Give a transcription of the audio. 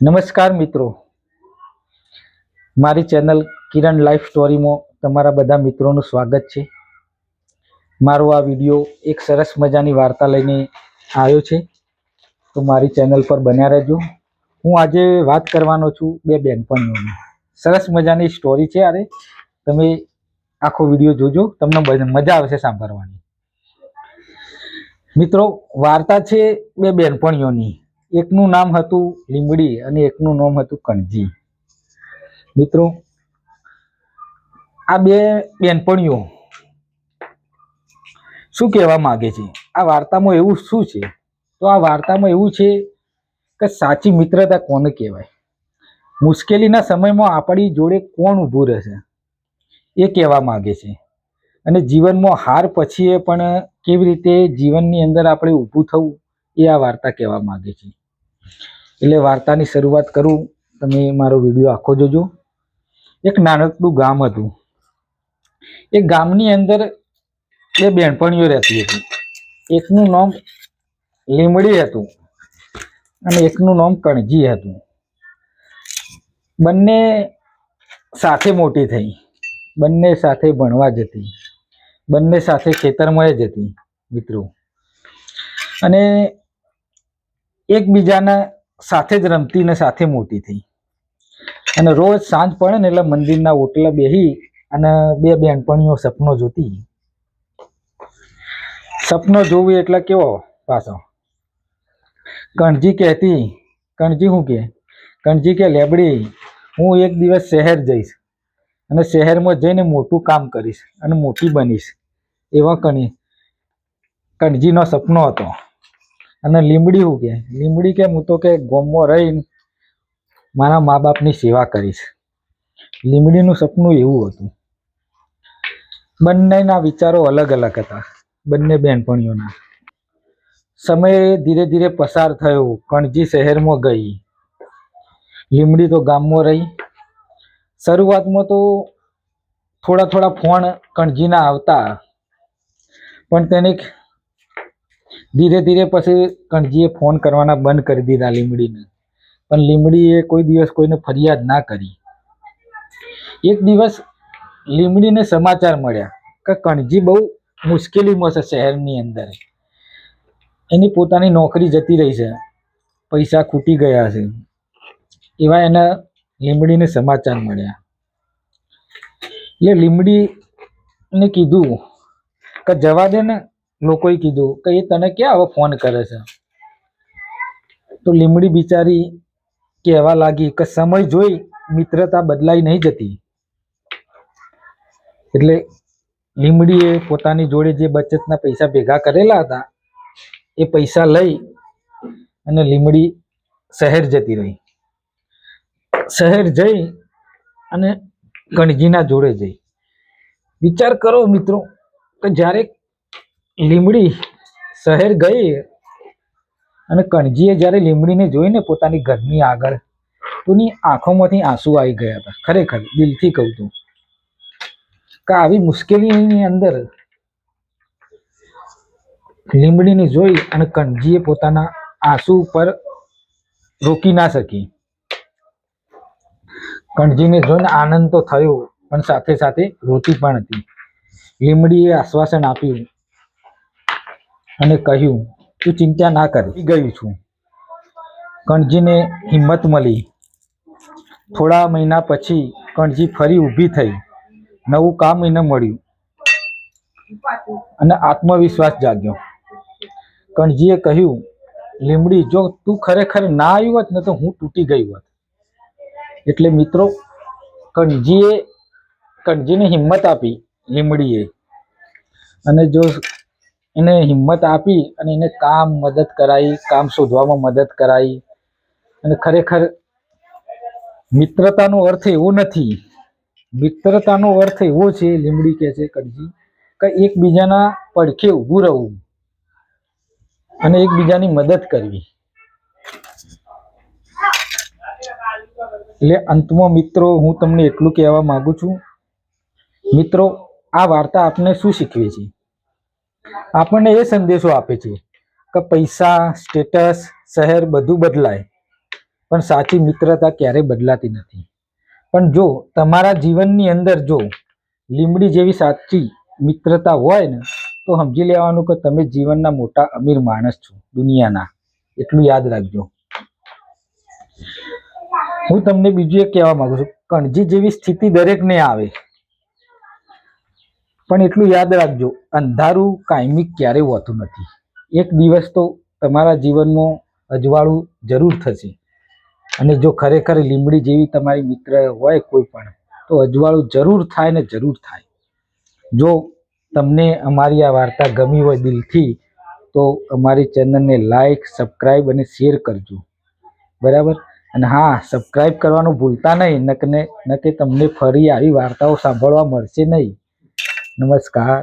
નમસ્કાર મિત્રો, મારી ચેનલ કિરણ લાઈફ સ્ટોરીમાં તમારા બધા મિત્રોનું સ્વાગત છે। મારો આ વિડીયો એક સરસ મજાની વાર્તા લઈને આવ્યો છે, તો મારી ચેનલ પર બન્યા રહેજો। હું આજે વાત કરવાનો છું બે બહેનપણીઓની। સરસ મજાની સ્ટોરી છે। અરે તમે આખો વિડીયો જોજો, તમને મજા આવશે સાંભળવાની। મિત્રો, વાર્તા છે બે બહેનપણીઓની। એકનું નામ હતું લીમડી અને એકનું નામ હતું કણજી। મિત્રો, આ બે બેનપણીઓ શું કહેવા માંગે છે? આ વાર્તામાં એવું શું છે? તો આ વાર્તામાં એવું છે કે સાચી મિત્રતા કોને કહેવાય, મુશ્કેલીના સમયમાં આપણી જોડે કોણ ઊભું રહેશે એ કહેવા માંગે છે। અને જીવનમાં હાર પછી પણ કેવી રીતે જીવનની અંદર આપણે ઊભું થવું એ આ વાર્તા કહેવા માંગે છે। એટલે વાર્તાની શરૂઆત કરું, તમે મારો વિડીયો આખો જોજો। એક નાનકડું ગામ હતું। એ ગામની અંદર બે બહેનપણીઓ રહેતી હતી। એકનું નામ લીમડી હતું અને એકનું નામ કણજી હતું। બંને સાથે મોટી થઈ, બંને સાથે ભણવા જતી, બંને સાથે ખેતરમાં જતી મિત્રો, અને એકબીજાના સાથે જ રમતી ને સાથે મોટી થઈ। અને રોજ સાંજ પડે ને એટલે મંદિરના ઓટલા બેસી અને બે બહેનપણીઓ સપનો જોતી। સપનો જોવું એટલે કેવો પાછો? કણજી કહેતી, કણજી શું કે? કણજી કે લેબડી, હું એક દિવસ શહેર જઈશ અને શહેરમાં જઈને મોટું કામ કરીશ અને મોટી બનીશ, એવા કણજીનો સપનો હતો। અને લીમડી શું કે? લીમડી કે હું તો કે ગામમાં રહીને મારા મા બાપની સેવા કરીશ। લીમડીનું સપનું એવું હતું। બંનેના વિચારો અલગ અલગ હતા, બંને બહેનપણીઓના। સમય ધીરે ધીરે પસાર થયો। કણજી શહેરમાં ગઈ, લીમડી તો ગામમાં રહી। શરૂઆતમાં તો થોડા થોડા ફોન કણજીના આવતા, પણ તેને ધીરે ધીરે પછી કણજીએ ફોન કરવાના બંધ કરી દીધા લીમડીને। પણ લીમડીએ કોઈ દિવસ કોઈને ફરિયાદ ના કરી। એક દિવસ લીમડીને સમાચાર મળ્યા કે કણજી બહુ મુશ્કેલીમાં છે શહેરની અંદર, એની પોતાની નોકરી જતી રહી છે, પૈસા ખૂટી ગયા છે, એવા એના લીમડીને સમાચાર મળ્યા। એટલે લીમડીને કીધું કે જવા દે ને, લોકોએ કીધું કે એ તને ક્યાં હવે ફોન કરે છે? તો લીમડી બિચારી કહેવા લાગી કે સમય જોઈ મિત્રતા બદલાઈ નહીં જતી। એટલે લીમડીએ પોતાની જોડે જે બચતના પૈસા ભેગા કરેલા હતા એ પૈસા લઈ અને લીમડી શહેર જતી રહી। શહેર જઈ અને કણજીના જોડે જઈ। વિચાર કરો મિત્રો કે જ્યારે લીમડી શહેર ગઈ અને કણજીએ જ્યારે લીમડીને જોઈને પોતાની ઘરની આગળ, તો એની આંખોમાંથી આંસુ આવી ગયા હતા। ખરેખર દિલથી કહું છું કે આવી મુશ્કેલીની અંદર લીમડીને જોઈ અને કણજીએ પોતાના આંસુ પર રોકી ના શકી। કણજીને જોઈને આનંદ તો થયો, પણ સાથે સાથે રોતી પણ હતી। લીમડીએ આશ્વાસન આપ્યું અને કહ્યું, તું ચિંતા ના કર, ગયું છું। કણજીને હિંમત મળી। થોડા મહિના પછી કણજી ફરી ઊભી થઈ, નવું કામ એને મળ્યું અને આત્મવિશ્વાસ જાગ્યો। કણજીએ કહ્યું, લીમડી, જો તું ખરેખર ના આવ્યું હોત ને તો હું તૂટી ગઈ હોત। એટલે મિત્રો, કણજીને હિંમત આપી લીમડીએ, અને જો એને હિંમત આપી અને એને મદદ કરાવી, કામ શોધવામાં મદદ કરાવી। અને ખરેખર મિત્રતાનો અર્થ એવો નથી, મિત્રતાનો અર્થ એવો છે, લીમડી કહે છે કણજી, કે એકબીજાના પડખે ઊભું રહેવું અને એકબીજાની મદદ કરવી। એટલે અંતમાં મિત્રો, હું તમને એટલું કહેવા માંગુ છું, મિત્રો, આ વાર્તા આપણને શું શીખવે છે? આપણને એ સંદેશો આપે છે કે પૈસા, સ્ટેટસ, શહેર બધું બદલાય, પણ સાચી મિત્રતા ક્યારેય બદલાતી નથી. પણ જો તમારા જીવનની અંદર જો લીમડી જેવી સાચી મિત્રતા હોય ને તો સમજી લેવાનું કે તમે જીવનના મોટા અમીર માણસ છો દુનિયાના. એટલું યાદ રાખજો. હું તમને બીજું એક કહેવા માંગુ છું, કણજી જેવી સ્થિતિ દરેકને આવે, પણ એટલું યાદ રાખજો, અંધારું કાયમી ક્યારેય હોતું નથી. એક દિવસ તો તમારા જીવનમાં અજવાળું જરૂર થશે. અને જો ખરેખર લીમડી જેવી તમારી મિત્ર હોય કોઈ પણ, તો અજવાળું જરૂર થાય ને જરૂર થાય. જો તમને અમારી આ વાર્તા ગમી હોય દિલથી, તો અમારી ચેનલને લાઈક, સબસ્ક્રાઈબ અને શેર કરજો, બરાબર. અને હા, સબસ્ક્રાઈબ કરવાનું ભૂલતા નહીં, નકે તમને ફરી આવી વાર્તાઓ સાંભળવા મળશે નહીં. નમસ્કાર.